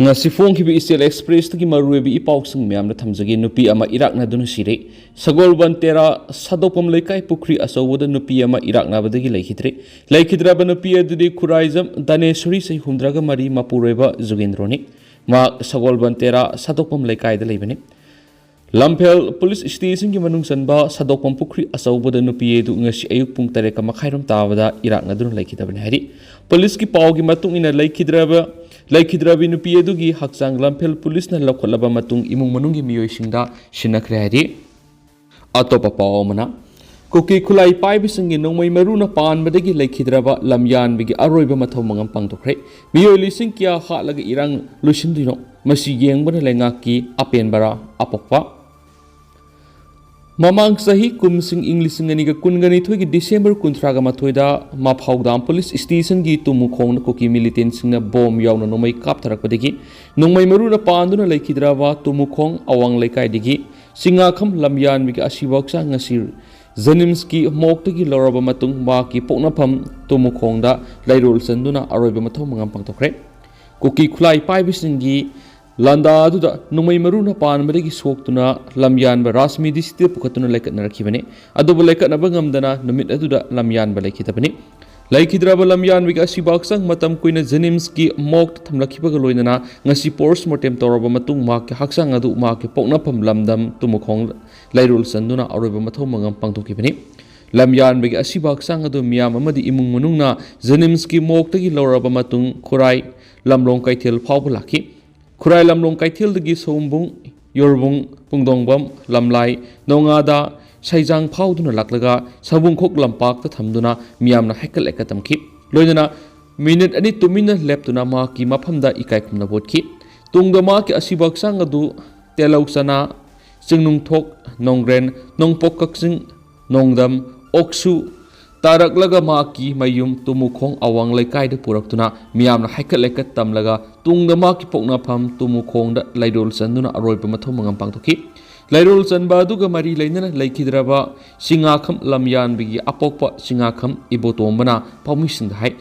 ngasi phong ki bi Isel Express ki marue bi ipausing myam na thamjagi nupi ama Iraq na dun sire sagol ban tera sadopam lekai pukri asawda nupi ama Iraq na badagi laikhidra ba nupi adudi khuraizam daneshuri sei humdraga mari mapureba jugendroni ma sagol ban tera sadopam lekai da leibani Lampel police station ki manung sanba sadopam pukri asawda nupi edu ngasi ayuk pung tare ka makhairam tawada Iraq na dun laikhidabani hari police ki paw gi matung ina laikhidra bi nupi edu gi haksang Lampel police na lokholaba matung imung manung gi miyoi singda shinakre hari atopa paw mana Kuki khulai pai bisingi nongmai maru na pan badagi laikhidraba lamyan bigi aroiba mathau mangam pangtokre miyoi lising kya kha laga irang lusindino masi yengbana lengaki apen bara apokpa Mamang sahi kumsing Englising ani ga kungani thogi December kunthraga mathoida ma phawdam police station gi tumukhong na kuki militant singna bom yawna nomai kaptharak padagi nongmai maru na panduna laikhidraba tumukhong awang laikai digi singakham lamyan bigi asiboksa ngasir Zanimski moktagi loraba matung ma ki poknapam tumukhongda lairol sanduna aroiba mathau mangam pangtokre kuki khulai pai bisingi landa aduda numai maruna pan badagi soktuna lamyan ba rasmi disite pukatuna laikatna rakhibane adubu laikatna bangamdana numit aduda lamyan ba laikhitabani laikhidraba lamyan wiga sibaksang matam kuina Zanimski mokt thamlakhibaga loinana ngasi post mortem toraba matung ma ki haksang adu ma ki poknapam lamdam tumukhong lairul sanduna aroiba mathau mangam pangtokibani lamyan wiga sibaksang adu miyam amadi imung manungna Zanimski moktagi loraba matung khurai lamlong kaithel phawbulaki Kurai lamlong kaithil dagi sombung yorbung pungdongbam lamlai nongada saijang phawduna laklaga sabung khok lampak ta thamduna miyamna hekal ekatamki loinana minute ani tumina leptuna ma ki maphamda ikai khumna botki tungda ma ki asibak sang adu telauksana singnung thok nongren nongpok kaksing nongdam oksu tarak laga ma ki mayum tumukhong awang laikai da puraktuna miyamna haikat laikat tamlaga tungda ma ki pokna pham tumukhong da laidol sanduna aroiba mathau mangam pangtokhi laidol sanba duga mari lainana laikhidraba singakham lamyan bigi apokpa singakham ibotombana pawmising hai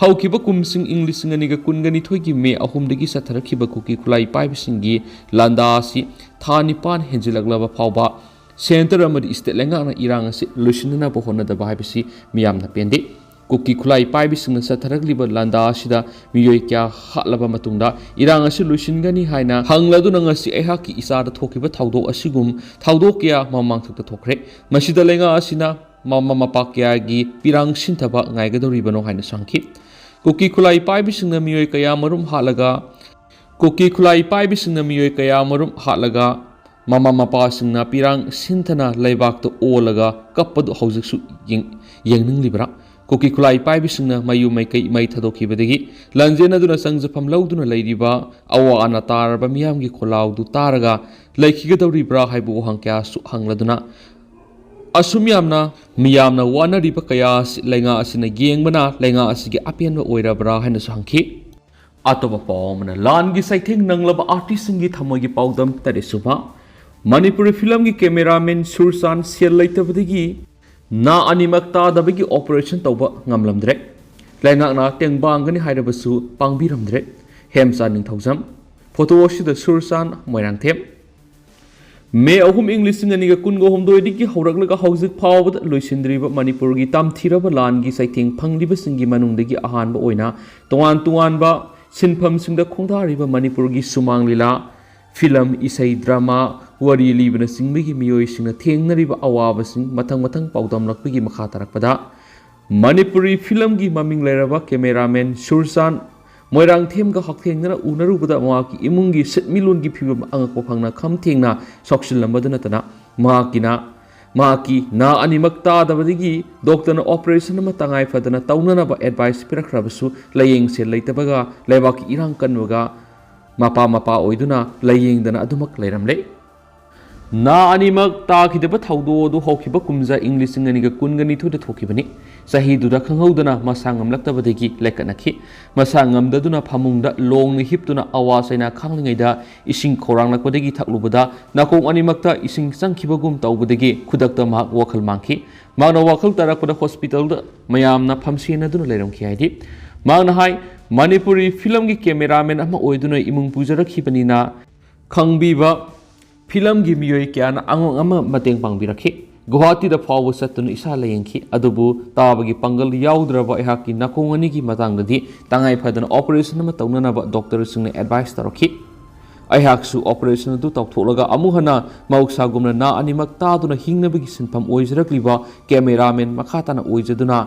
haukiba kumsing Englising ani ga kungani thoigi me ahumdagi satharakhiba kuki khulai paibisingi landa si thani pan henjilaglaba phawba Center amadi state lenga na irang si lusinna bohona da bahibisi miyam na pende kuki khulai pai bising sa tharagliba landa sida miyoi kya halaba matungda irang asi lusingani haina hangladu na ngasi eha ki isa da thokiba thawdo asigum thawdo kya mamang thukta thokre masida lenga asina mama mapa kya gi pirang sinthaba ngaigadori bano haina sangki kuki khulai pai bising na miyoi kaya marum halaga kuki khulai pai bising na miyoi kaya marum halaga Mama mapa singna pirang sinthana laibak to olaga kapadu haujiksu yengning libra kuki khulai pai bisingna mayu mai kai mai thadoki badagi lanjena duna sangjapam lauduna leiriba awa ana tarba miyam gi kholau du taraga laikhiga dawri bra haibu hangkya su hangladuna asumyamna miyamna wana riba kaya lenga asina yengbana lenga asigi apianba oirabra haina su hangki atoba pawmana langi saitheng nanglaba artist singi thamogi pawdam tare suba Manipuri film ki cameraman Sursan Sial laitabadagi na animak ta dabagi operation tawba ngamlamdre laingak na tengbangani hairabasu pangbiramdre hemsa ningthausam photo sida Sursan moirang them me ahum English ngani ga kungo homdoi digi hauraklaga haujik phawbad loisindriba Manipur gi tamthiraba lan gi saitheng phangdiba singi manungdagi ahanba oina tuan ba sinpham singda khongdariba Manipur gi sumang lila film isai drama wari libna singbigi miyoi singna thengnariba awabasing mathang paudam lakpigi makha tarakpada Manipuri film gi maming leraba cameraman Sursan moirang them ga hakthengna unarubada maki imungi setmilun gi phibam angakpa phangna khamthengna soksil lambaduna tana maki na animakta dabadigi doctor na operation ma tangai fadana taunana ba advice pirakhrabasu layeng se leitabaga lebaki irang kanwaga mapa oiduna layengdana adumak leiramle na animak ta khidaba thawdo du hokhiba kumja English ngani ga kungani thuda thokibani sahi duda khanghaudana masangam laktabadegi lekanakhi masangam daduna phamungda longni hiptuna awasaina khanglingaida ising khorang lakpadegi thaklubada nakong animakta ising sangkhibagum tawbadegi khudakta mak wakhal mangki magna wakhal tarakpada hospital da mayamna phamsena duna leiramkhi haidi मांगना हाय Manipuri film की cameraman अमा ओइदुना इमुंग पुजरखिबनिना खंगबीबा film की मियोय क्याना अंगोंग अमा मतेंग पांगबिरखि गुवाहाटी दा फाव सत्तुन इसा लेंखि अदुबु ताबगी पंगल याउद्रबा एहाकी नाकोंगनी की मतंगदि तंगाई फदन operation अमा तौननबा डॉक्टर सिंगने एडवाइस तरखि अहाकसु ऑपरेशन दु तौथोलगा अमुहना मौसागुमना ना अनिमक तादुना हिंगनबगी सिनफम ओइजरक्लिबा cameraman मखाताना ओइजदुना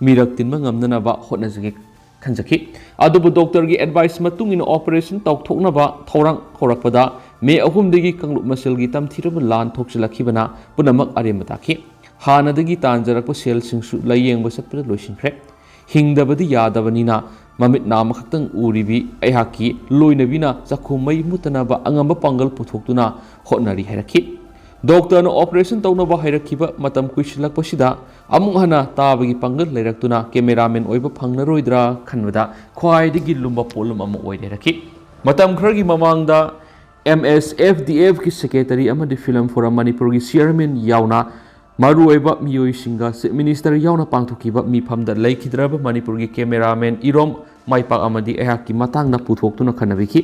Mirik तिनबा ngamnanaba hotnajage खंजखि अदुबु doctor की एडवाइस मतुंगिन ऑपरेशन तौथोकनबा थौरंग होरकपदा मे अहुमदगी कंगलुप मसेलगी तमथिरब लान थोकसिलखिबना पुनमक अरेमताखि हानदगी तांजरक सेल सिंसु लयेंग बसतपद लोइसिनख्रे हिंगदबदि यादबनिना ममित नाम खक्तंग उरिबी अहाकी लोइनबिना चखुमई मुतनबा अंगम पंगल पुथोक्तुना होटनरी हैरखि डॉक्टर ऑपरेशन तौनबा हैरखिबा मतम कुइसिलकपसिदा अमुक हना ताबगी पंगल लेरक्तुना कैमरामैन ओइबा फंगनरोइद्रा खनबदा ख्वाइदगी लुम्बा पोलम अम ओइरेरखि मतम खरगी ममांगदा MSFDF की सेक्रेटरी अमदि फिल्म फोरम मणिपुर की चेयरमैन यावना मरुओइबा मियोइसिंगा चीफ मिनिस्टर यावना पांगथोकिबा मिफमदा लेखिद्रबा मणिपुर की कैमरामैन इरोम माइपाक अमदि एहाकी मतांगना पुथोक्तुना खनबिखि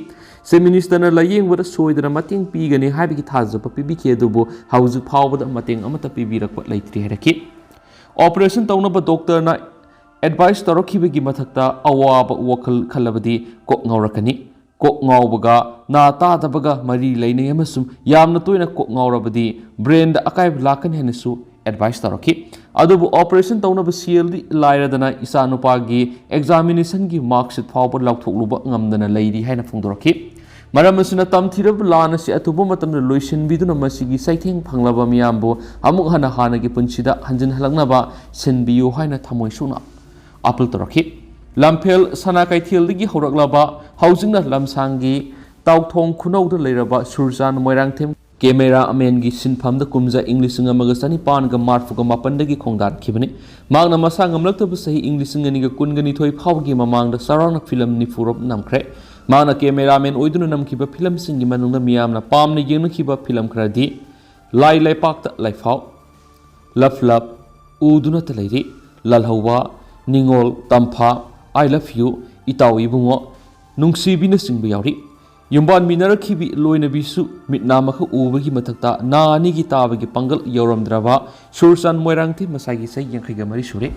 चीफ मिनिस्टर लायेंगबदा सोइदना मतेंग पीगनी हाबिगी थाजबा पिबिखि अदुबु हाउजु फावबदा मतेंग अमता पिबिरकपा लैत्रि हैरखि ऑपरेशन तौनबा डॉक्टरना एडवाइस तौरखिबगी मथक्ता अवाब वखल खलबदी कोक ngaurakani कोक ngauबगा ना तादबगा मरी लैनै अमसुम यामना तोयना कोक ngauरबदी ब्रेन दा अकाइब लाकन हेनसु एडवाइस तौरखि अदुबु ऑपरेशन तौनबा सीएलदी लायरदना इसानुपागी एग्जामिनेशन की मार्कशीट फावबा लाउथोकलुबा ngamdana लैरि हायना फोंदोरखि मरम असुना तमथिरब लान से अथुब मतम लोइसिनबिदुना मसिगी सैथेंग फंगलबा मियामबो अमुक हना हानगी पुंसिदा हंजन हलंगनबा सिनबियो हायना थमोइसुना अपल तोरखि लमफेल सना कैथियलदगी हौरक्लबा हौजिंगना लमसांगी ताउथोंग खुनौद लैरबा सुरजान मोइरांगथेम कैमरा अमेनगी सिनफमद कुमजा इंग्लिशिंग अमगा चनिपानगा मार्फुगा मापनदगी खोंदारखिबनि मांगना मसा ngamlaktaba सही इंग्लिशिंग अनिगा कुनगनि थोइ फावगी ममांगदा सराउंड फिल्म निफुरब नमख्रे माना कैमरामैन ओइदुना नमखिबा फिल्म सिंगी मनुंगदा मियामना पामना येंगनखिबा फिल्म खरदी लाई लाइपाक्ता लाइफाव लव लव उदुना तलैरि ललहौवा निंगोल तंफा आई लव यू इताव इबुंगो नुंगसिबिना सिंगबा यावरि युम्बान मिनरखिबि लोइनबिसु मिटनामख उबगी मथक्ता नानिगी ताबगी पंगल यौरमद्रबा सुरसान मोइरांगथि मसागी सै यंखैगा मरि सुरे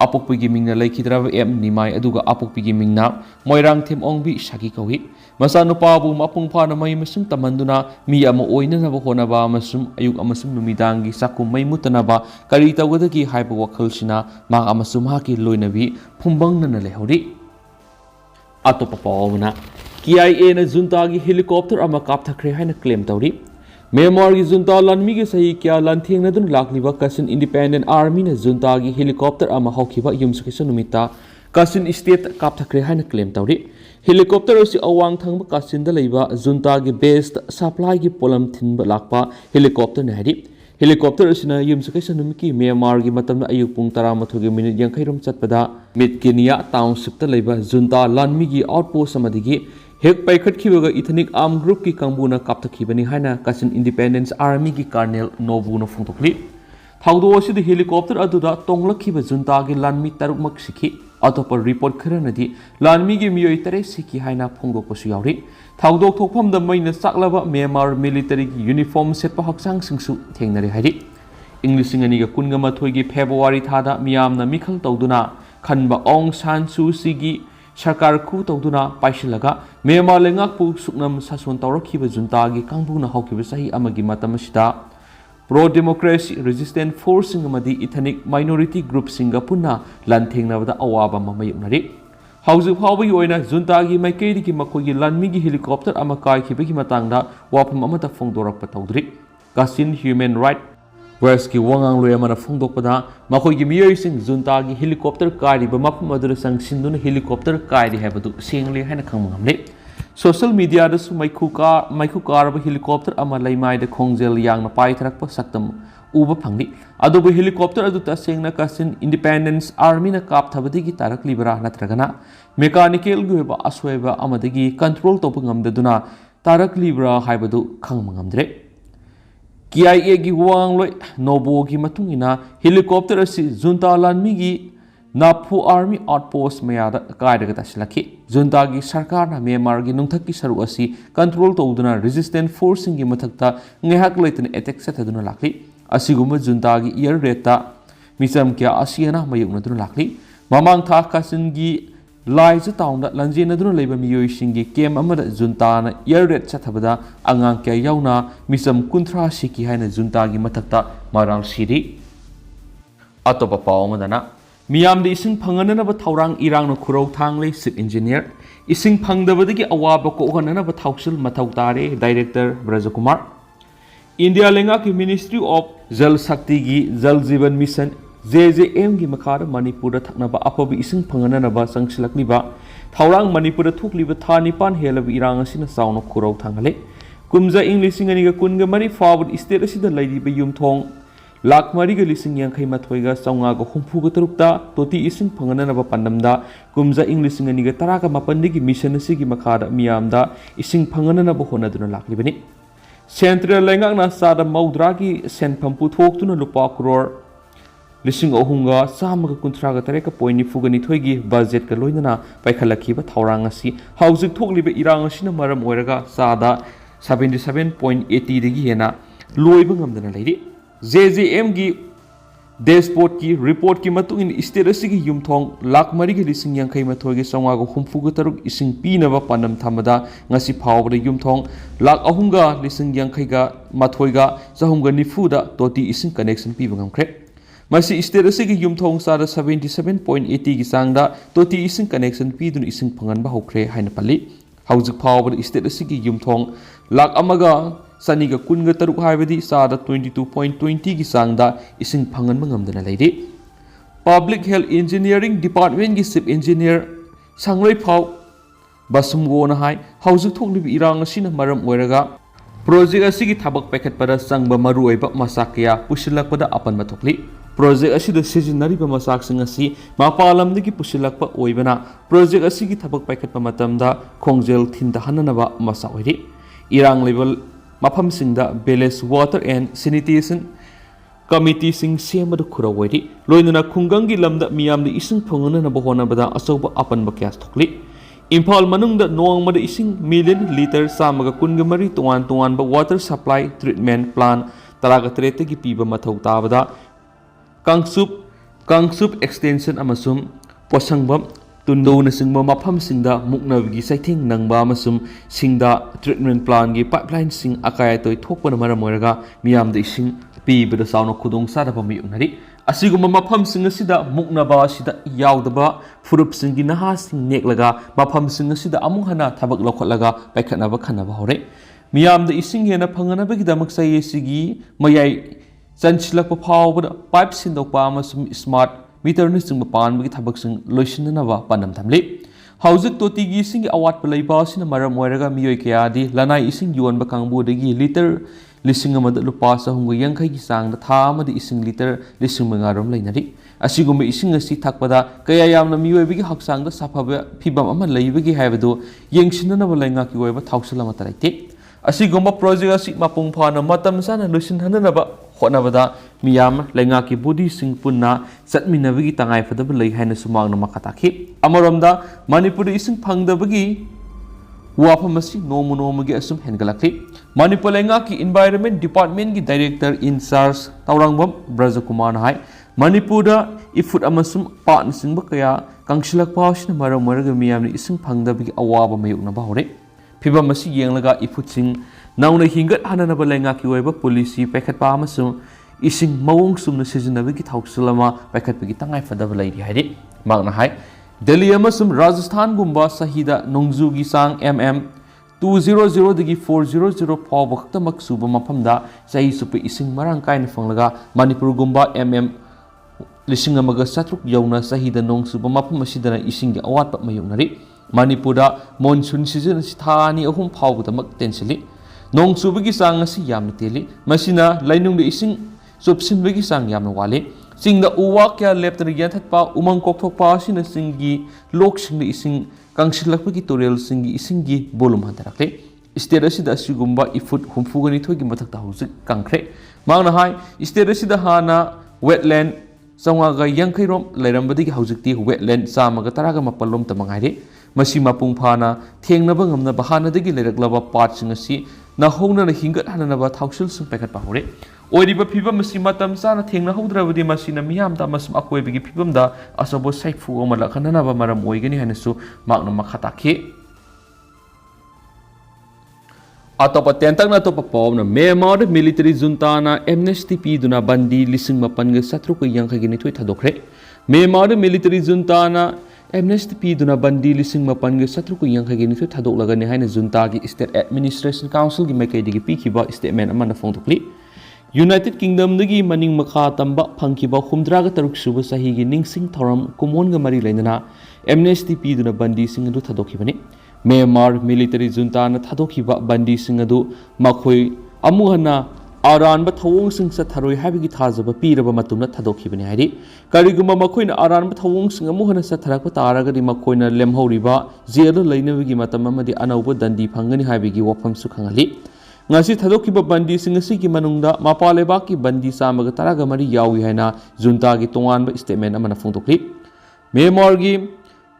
अपोकपिगी मिंगना लैखिद्रबा एम निमाय अदुगा अपोकपिगी मिंगना मोइरांगथेम ओंगबि सागी कौहि मसा नुपाबु मपुंग फाना मै मसुम तमंदुना मि अमा ओइननबा होनबा मसुम अयुक अमसुम नुमिदांगी साकु मै मुतनबा करि तौगदगी हाइबा वखलसिना मा अमसुम हाकी लोइनबि फुंबंगनना लेहौरि अतोपा पावना KIA ने जुंता की हेलीकॉप्टर अमा kapthakhre हाइना क्लेम तौरी म्यांमार की जुंता लानमी के सही क्या लांथेंगनदुन लाक्लिबा कसिन इंडिपेंडेंट आर्मी ने जुंता की हेलीकॉप्टर अमा हौखिबा युमसुकिस नुमिता कसिन स्टेट kapthakhre हाइना क्लेम तौरी हेलीकॉप्टर असी अवांग थंगबा कसिन द लैबा जुंता की बेस्ट सप्लाई की पोलम थिनबा लाक्पा हेलीकॉप्टर ने हाइरि हेलीकॉप्टर असिना युमसुकिस नुमिकी म्यांमार की मतमना अयुक पुंग 12 की मिनिट 50 चतपदा मिटकेनिया टाउनशिप त लैबा जुंता लानमी की आउटपोस्ट अमदिगी हेक पैखटखिबगा इथनिक आर्म ग्रुप की कांगबुना kapthakhibani हाइना कसिन इंडिपेंडेंस आर्मी की कर्नल नोबुना फोंथोकलि थाउदो असिद हेलीकॉप्टर अदुदा तोंगलखिबा जुंता की लानमी तरुकमक सिखि अतोपर रिपोर्ट खरनदि लानमी की मियोय तरे सिखि हाइना फोंदोकपसु यावरि थाउदो थोकफमदा मैना चाकलबा म्यांमार मिलिटरी की यूनिफॉर्म सेटपा हक्सांग सिंगसु थेंगनरे हाइरि इंग्लिशिंग अनिगा कुनगमाथोय की फेब्रुवारी थादा मियामना मिखल तौदुना खनबा ओंग सान सूची की सरकार खु तौदुना पाइसिलगा म्यांमार लेंगाकपु सुकनम सासन तौरखिबा जुंतागी कांगबुना हौखिबा सही अमगी मतमसिदा प्रो डेमोक्रेसी रेजिस्टेंट फोर्सिंग अमदी इथनिक माइनॉरिटी ग्रुप सिंगा पुन्ना लानथेंगनबदा अवाबा ममयुनरि हौजु फावबगी ओइना जुंतागी माइकेदिगी मखोगी लानमीगी हेलीकॉप्टर अमा काइखिबगी मतंगदा वाफम अमता फोंदोरकपा तौद्रि कसिन ह्यूमन राइट वर्स की वंगांग लोयमना फोंदोकपदा मखोगी मियोइसिंग जुंतागी हेलीकॉप्टर कारिबा मफम अदुर संगसिंदुना हेलीकॉप्टर काइरि हैबदु सेंगले हैना खंगमंगले सोशल मीडिया दसु माइखु कारब हेलीकॉप्टर अमा लैमाइद खोंगजेल यांगना पाइथरकपा सक्तम उबा फंगली अदुबु हेलीकॉप्टर अदु तसेंगना कसिन इंडिपेंडेंस आर्मी ना कापथबदिगी तारकलिबरा नत्रगना मेकानिकल गुबा असोयबा अमदगी कंट्रोल तोप ngamdaduna तारकलिबरा हाइबदु खंगमंगमद्रे KIA की वांगलोय नोबो की मतुंगिना हेलीकॉप्टर असि जुंता लानमी की नाफू आर्मी आउटपोस्ट मयादा कायरगा तासिलखि जुंतागी सरकारना म्यांमारगी नुंथक्की सरु असि कंट्रोल तौदुना रेजिस्टेंट फोर्सिंग की मथक्ता ngeihak leitana attack sathaduna lakli asiguma junta gi ear rate misam kya asiana mayuknaduna lakli mamang tha kasingi lai cha taunda lanjenaduna leiba miyoi singi kem amada junta na ear rate chathabada angang kya yauna misam kunthra siki haina junta gi mathakta maral siri atopa pawmadana miyamde ising phanganana ba thaurang irang no khurau thanglei chief engineer ising phangdabadagi awaba ko hanana ba thausil mathau tare director brajakumar India lenga ki Ministry of Jal Shakti gi Jal Jeevan Mission JJM gi makhar Manipur da thakna ba apabi ising phangana ba sangsilakni ba thaurang Manipur da thukli ba tha nipan helab irang asina sauno khurau thangale kumja English ngani ga kun ga mari forward state asida laidi ba yumthong lakh mari ga lising yang khai mathoi ga saunga ga humpu ga tarukta toti ising phangana ba pandamda kumja English ngani ga tara ga mapan gi mission asigi makhar miyamda ising phangana ba honaduna lakli bani Central Lengak na sada maudra ki sen pampu thok tu na lupa crore lising ohunga samaga kuntraga tareka point ni fugani thoigi budget ka loina na paikhalaki ba thaurang asi housing thok libe irang asina maram oiraga sada 77.80 degi hena loiba ngamdana leiri JJM gi dashboard ki report ki matung in state asigi yumthong lakh mari gi lising yang khai mathoi gi songa go humfu ga taruk ising pina ba panam thamada ngasi phawbra yumthong lakh ahunga lising yang khai ga mathoi ga sahum ga nifu da toti ising connection pi bangam khre masi state asigi yumthong sa da 77.80 gi sangda toti ising connection pi dun ising phangan ba hokre haina pali haujuk phawbra state asigi yumthong lakh amaga saniga kunga taruk haibadi sada 22.20 gi sangda ising phangan mangamdana leidi public health engineering department gi chief engineer sangloi phau basumgo na hai haujuk thokli irang asina maram oiraga project asigi thabak packet pada sangba maru oiba masakya pusilakpada apan mathokli project asida sijinari ba masak sing asi mapalam digi pusilakpa oibana project asigi thabak packet pa matamda khongjel thinda hanana ba masa oiri irang level mafam singda balance water and sanitation committee sing semada khurawari loinana khungangi lamda miyamda ising phangana na bahona bada asoba apan ba kyas thokli imphal manungda nongmada ising million liter samaga kungamari tuan ba water supply treatment plant taraga trete gi piba mathau tabada kangsup extension amasum posangbam Tundona singma mafam singda muknavgi saithing nangba amasum singda treatment plan gi pipeline sing akaya toy thokpana maramoiraga miyamda ising pibada sauna khudong sadaba miyunari asiguma mafam sing asida muknaba asida yaudaba furup singi naha sing neklaga mafam sing asida amung hana thabak lokhatlaga paikhatnaba khanaba hore miyamda ising hena phanganaba gi damak sai sigi mayai chanchilakpa phawbada pipe sindokpa amasum smart meter ni sing pan bagi thabak sing loisinna ba panam thamli haujuk toti gi sing awat palai ba sina maram oiraga miyoi kya di lanai ising yuan ba kangbu degi liter lising amada lupa sahung yang khai gi sang da tha amadi ising liter lising mangarom lainari asigumba ising asi thakpada kaya yamna miyoi bagi haksang da safaba phibam ama leibagi haibadu yengsinna ba lainga ki oiba thausalama taraite asigumba project asi mapung phana matam sana loisin hanana ba hotnabada miyam lenga ki budi sing punna satminabagi tangai fadaba lei haina sumangna makataki amaromda manipur ising phangdabagi wapamasi nomu gi asum hengalakli manipur lenga ki environment department gi director in charge taurangbam brajakumar hai manipur da ifut amasum pan singba kaya kangsilak pawsina maramaraga miyam ising phangdabagi awaba mayukna ba hore phibam asi yenglaga ifut sing nauna hingat hanana ba lenga ki oiba policy packet pa amasum ising mawong sumna sijinabagi thausulama packet bagi tangai fadaba leiri haidi magna hai Delhi amasum Rajasthan gumba sahida nongju gi sang mm 200 dagi 400 faw wakta maksuba maphamda sahi supe ising marang kaina phanglaga Manipur gumba mm lising amaga satruk yauna sahida nongsuba mapham asidana ising gi awat pa mayunari Manipura monsoon season sithani ahum phawdamak tensili nong subagi sang asi yamna teli masina lainung de ising subsinbagi sang yamna wale singda uwa kya leptana yanthatpa umang kokthokpa sina singi lok singda ising kangsilakpagi tutorial singi isingi bolum hantarakle state asida asigumba ifut humfugani thogi mathakta husik kangkhre mangna hai state asida hana wetland ꯆꯥꯝꯃꯉꯥꯒ ꯌꯥꯡꯈꯩꯔꯣꯝ ꯂꯩꯔꯝꯕꯗꯒꯤ ꯍꯧꯖꯤꯛꯇꯤ ꯋꯦꯠꯂꯦꯟ ꯆꯥꯝꯃꯒ ꯇꯔꯥꯒ ꯃꯥꯄꯜꯂꯣꯝ ꯃꯉꯥꯏꯔꯦ ꯃꯁꯤ ꯃꯄꯨꯡ ꯐꯥꯅ ꯊꯦꯡꯅꯕ ꯉꯝꯅꯕ ꯍꯥꯟꯅꯗꯒꯤ ꯂꯩꯔꯛꯂꯕ ꯄꯥꯠꯁꯤꯡ ꯑꯁꯤ ꯅꯧꯍꯧꯅꯅ ꯍꯤꯡꯒꯠꯍꯟꯅꯕ ꯊꯧꯁꯤꯜꯁꯤꯡ ꯄꯥꯏꯈꯠꯄ ꯍꯧꯔꯦ ꯑꯣꯏꯔꯤꯕ ꯐꯤꯕꯝ ꯑꯁꯤ ꯃꯇꯝ ꯆꯥꯅ ꯊꯦꯡꯅꯍꯧꯗ꯭ꯔꯕꯗꯤ ꯃꯁꯤꯅ ꯃꯤꯌꯥꯝꯗ ꯑꯃꯁꯨꯡ ꯑꯀꯣꯏꯕꯒꯤ ꯐꯤꯕꯝꯗ ꯑꯆꯧꯕ ꯁꯥꯏꯐꯨ ꯑꯃ ꯂꯥꯛꯍꯟꯅꯕ ꯃꯔꯝ ꯑꯣꯏꯒꯅꯤ ꯍꯥꯏꯅꯁꯨ ꯃꯍꯥꯛꯅ ꯃꯈꯥ ꯇꯥꯈꯤ अतोप तेंतकना अतोप पावना म्यांमार मिलिटरी जुंताना एमनेस्टी पीदुना बंदी 1572 थादोखरे म्यांमार मिलिटरी जुंताना एमनेस्टी पीदुना बंदी 1572 थादोखलगनि हाइना जुंतागी स्टेट एडमिनिस्ट्रेशन काउंसिल की मैकेदगी पीखिबा स्टेटमेंट अमना फोंदोखली यूनाइटेड किंगडम दगी मनिंग मखा तंबा फंखिबा 63 सुबा सहीगी निंगसिंग थौरम कुमोनगा मरी लैनना एमनेस्टी पीदुना बंदी सिंग अदु थादोखिबनि म्यांमार मिलिटरी जुंताना थादोखिबा बंदी सिंग अदु मखोई अमुहना अरानबा थवोंग सिंग सथरोय हाबिगी थाजबा पीरबा मतुमना थादोखिबनि हाइदि करिगुमा मखोइना अरानबा थवोंग सिंग अमुहना सथरकबा तारगदि मखोइना लेमहौरिबा जेल लैनबगी मतम अमदि अनौबा दंदी फंगनि हाबिगी वफमसु खंगली ngasi thadokhiba bandi sing asi ki manungda mapaleba ki bandi samaga taraga mari yawi haina junta gi tongan ba statement amana phongtokli Myanmar gi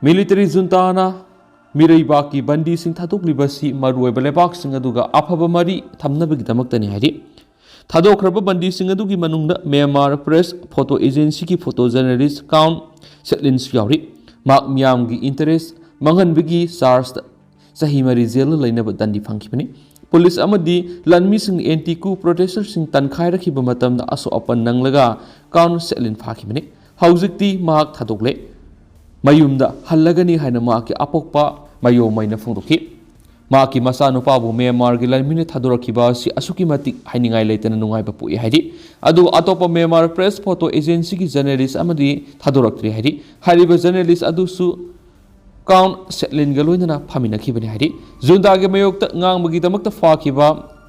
military junta na miraiba ki bandi sing thadokliba si maroi balebak sing aduga afaba mari thamnabagi damaktani hairi thadokraba bandi sing adugi manungda Myanmar press photo agency ki photo journalist count setlins yauri mak miam gi interest manghanbigi charge sahi mari jail lainaba dandi phangkhibani police अमदी लनमी सिंग anti coup protester सिंग तनखाई रखिबा मतमदा असो अपन नंगलगा काउन सेलिन फाखिबने हौजिकती माक थादोकले मयुमदा हल्लगनी हाइना माकी अपोकपा मयो मैना फोंदोखि माकी मसानुपाबु म्यांमार गी लनमीने थादोरखिबा सि असुकी मतिक हाइनिंगाई लेतना नुंगाइबा पुइ हाइदि अदु अतोपा म्यांमार प्रेस फोटो एजेंसी की जर्नलिस्ट अमदी थादोरक्त्रि हाइदि हारिबा जर्नलिस्ट अदुसु काउन सेटलिन गलोइना फामिनखिबनि हाइदि जुंदागे मयोक्ता ngangbagidamakta फाखिबा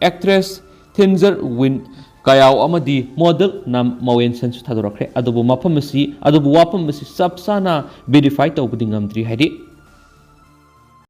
एक्ट्रेस थिनजर विन कायाव अमदी मॉडल नाम मवेन सन्सु थादोरखरे अदुबु वाफमसी सबसाना वेरीफाई तौबदि ngamdri हाइदि